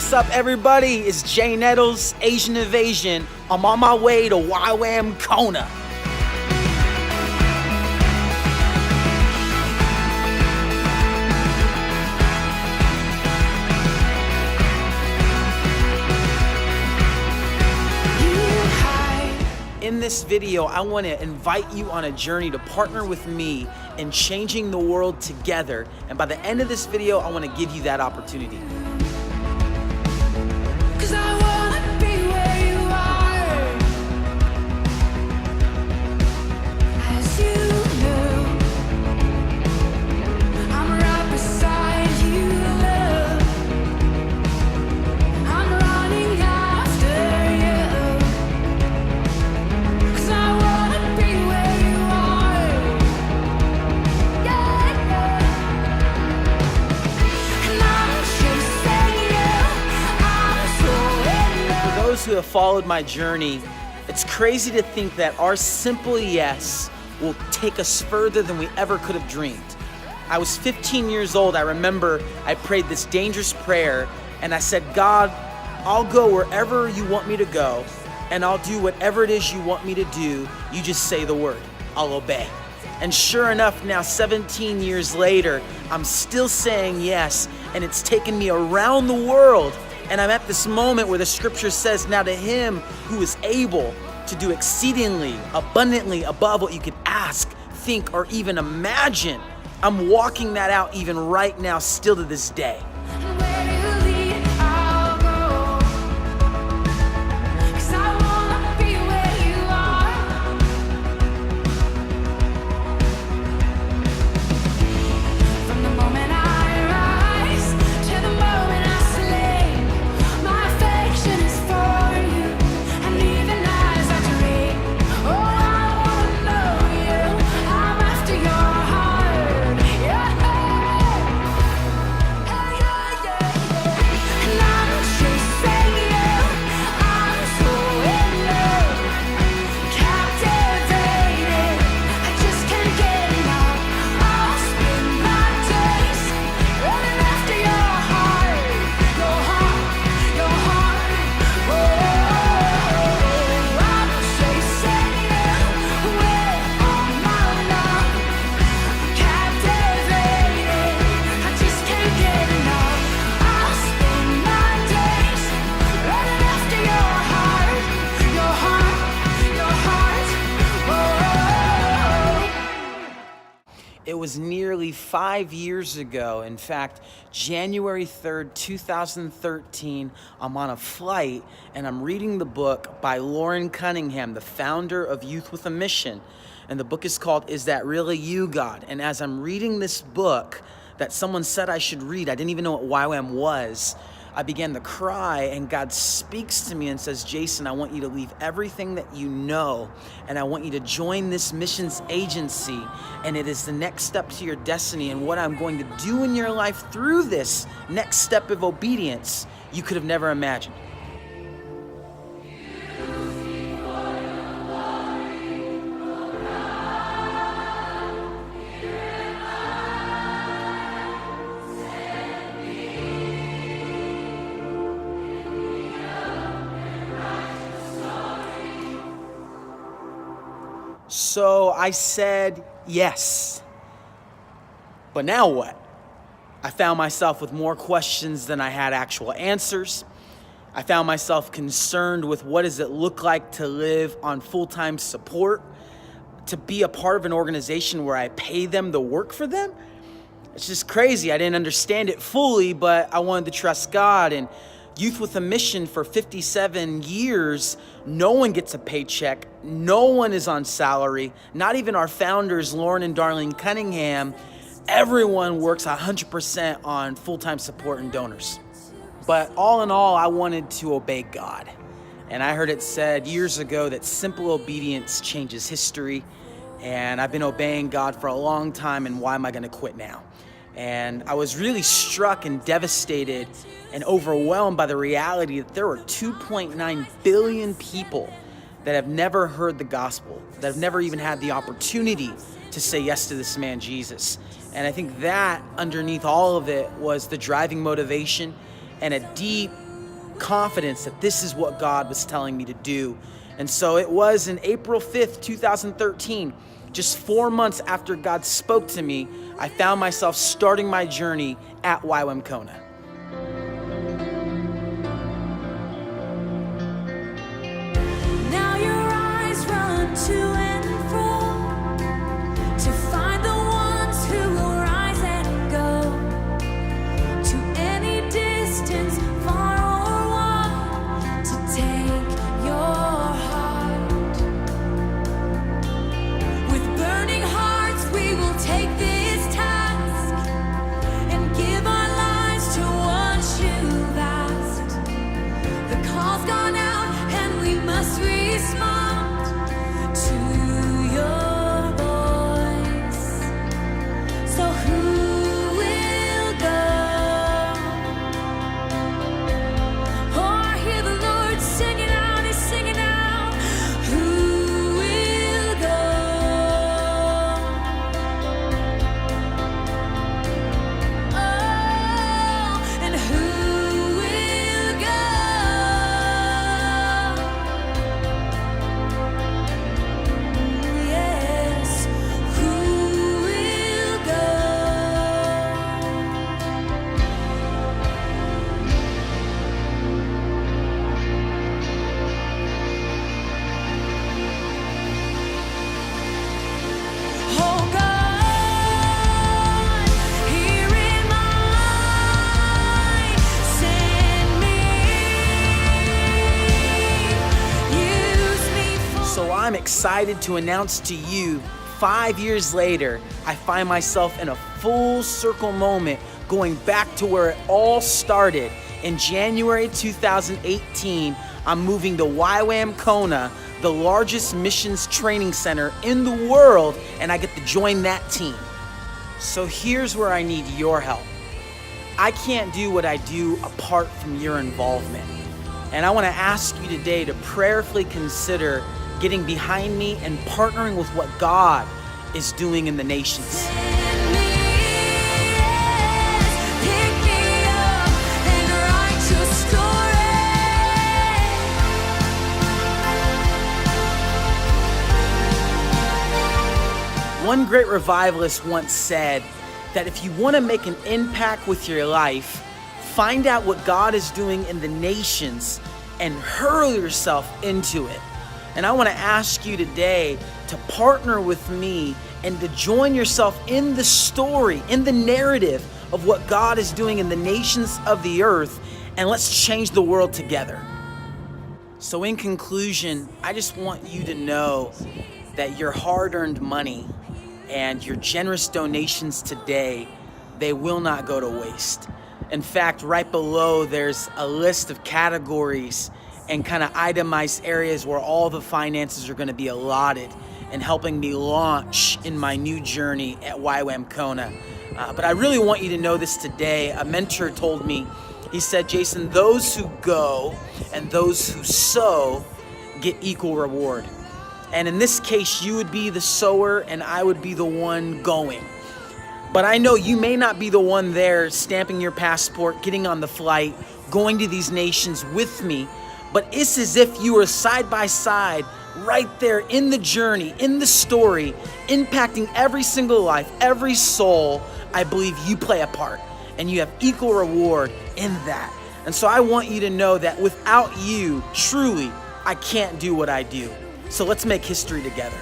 What's up, everybody? It's Nettles, Asian Invasion. I'm on my way to YWAM Kona. In this video, I want to invite you on a journey to partner with me in changing the world together. And by the end of this video, I want to give you that opportunity. 'Cause I wanna be where you are, as you know. I'm right beside you, love. I'm running after you. 'Cause I wanna be where you are, yeah. And I'm chasing you. I'm so For those who have followed my journey, it's crazy to think that our simple yes will take us further than we ever could have dreamed. I was 15 years old. I remember I prayed this dangerous prayer and I said, God, I'll go wherever you want me to go and I'll do whatever it is you want me to do. You just say the word, I'll obey. And sure enough, now 17 years later, I'm still saying yes, and it's taken me around the world. And I'm at this moment where the scripture says, now to him who is able to do exceedingly, abundantly above what you could ask, think, or even imagine. I'm walking that out even right now, still to this day. And where you lead, I'll go. 'Cause I wanna be where you are. From the moment I rise to the moment I sleep, my affection is for you. And even as I dream, oh, I wanna know you. I'm after your heart, yeah. And I'm chasing you. I'm so in love, captivated. I just can't get enough. I'll spend my days running after your heart, your heart, your heart. Oh, I'm chasing you with all my love. Captivated, I just can't get enough. I'll spend my days running after your heart, your heart, your heart. Oh. It was nearly 5 years ago. In fact, January 3rd, 2013, I'm on a flight and I'm reading the book by Lauren Cunningham, the founder of Youth with a Mission. And the book is called, Is That Really You, God? And as I'm reading this book that someone said I should read, I didn't even know what YWAM was, I began to cry, and God speaks to me and says, Jason, I want you to leave everything that you know, and I want you to join this missions agency, and it is the next step to your destiny, and what I'm going to do in your life through this next step of obedience, you could have never imagined. So I said yes. But now what? I found myself with more questions than I had actual answers. I found myself concerned with what does it look like to live on full-time support, to be a part of an organization where I pay them to work for them. It's just crazy. I didn't understand it fully, but I wanted to trust God. And Youth with a Mission for 57 years, no one gets a paycheck. No one is on salary. Not even our founders, Lauren and Darlene Cunningham. Everyone works 100% on full-time support and donors. But all in all, I wanted to obey God. And I heard it said years ago that simple obedience changes history. And I've been obeying God for a long time, and why am I gonna quit now? And I was really struck and devastated and overwhelmed by the reality that there were 2.9 billion people that have never heard the gospel, that have never even had the opportunity to say yes to this man, Jesus. And I think that underneath all of it was the driving motivation and a deep confidence that this is what God was telling me to do. And so it was in April 5th, 2013, just 4 months after God spoke to me, I found myself starting my journey at YWAM Kona. Now your eyes run to and fro to find the ones who will rise and go to any distance, far or wide, to take your heart. With burning hearts, we will take this task and give our lives to what you've asked. The call's gone out and we must respond to your voice. So who will go? Oh, I hear the Lord singing out, He's singing out. Who will go? Oh, and who will go? Yes, who will go? Oh God, here am I, send me, use me for. So I'm excited to announce to you, 5 years later, I find myself in a full circle moment going back to where it all started. In January 2018, I'm moving to YWAM Kona, the largest missions training center in the world, and I get to join that team. So here's where I need your help. I can't do what I do apart from your involvement. And I want to ask you today to prayerfully consider getting behind me and partnering with what God is doing in the nations. Pick me up and write your story. One great revivalist once said that if you want to make an impact with your life, find out what God is doing in the nations and hurl yourself into it. And I want to ask you today to partner with me and to join yourself in the story, in the narrative of what God is doing in the nations of the earth, and let's change the world together. So in conclusion, I just want you to know that your hard-earned money and your generous donations today, they will not go to waste. In fact, right below there's a list of categories and kind of itemized areas where all the finances are going to be allotted and helping me launch in my new journey at YWAM Kona. But I really want you to know this today. A mentor told me, he said, Jason, those who go and those who sow get equal reward. And in this case, you would be the sower and I would be the one going. But I know you may not be the one there stamping your passport, getting on the flight, going to these nations with me, but it's as if you were side by side, right there in the journey, in the story, impacting every single life, every soul. I believe you play a part and you have equal reward in that. And so I want you to know that without you, truly, I can't do what I do. So let's make history together.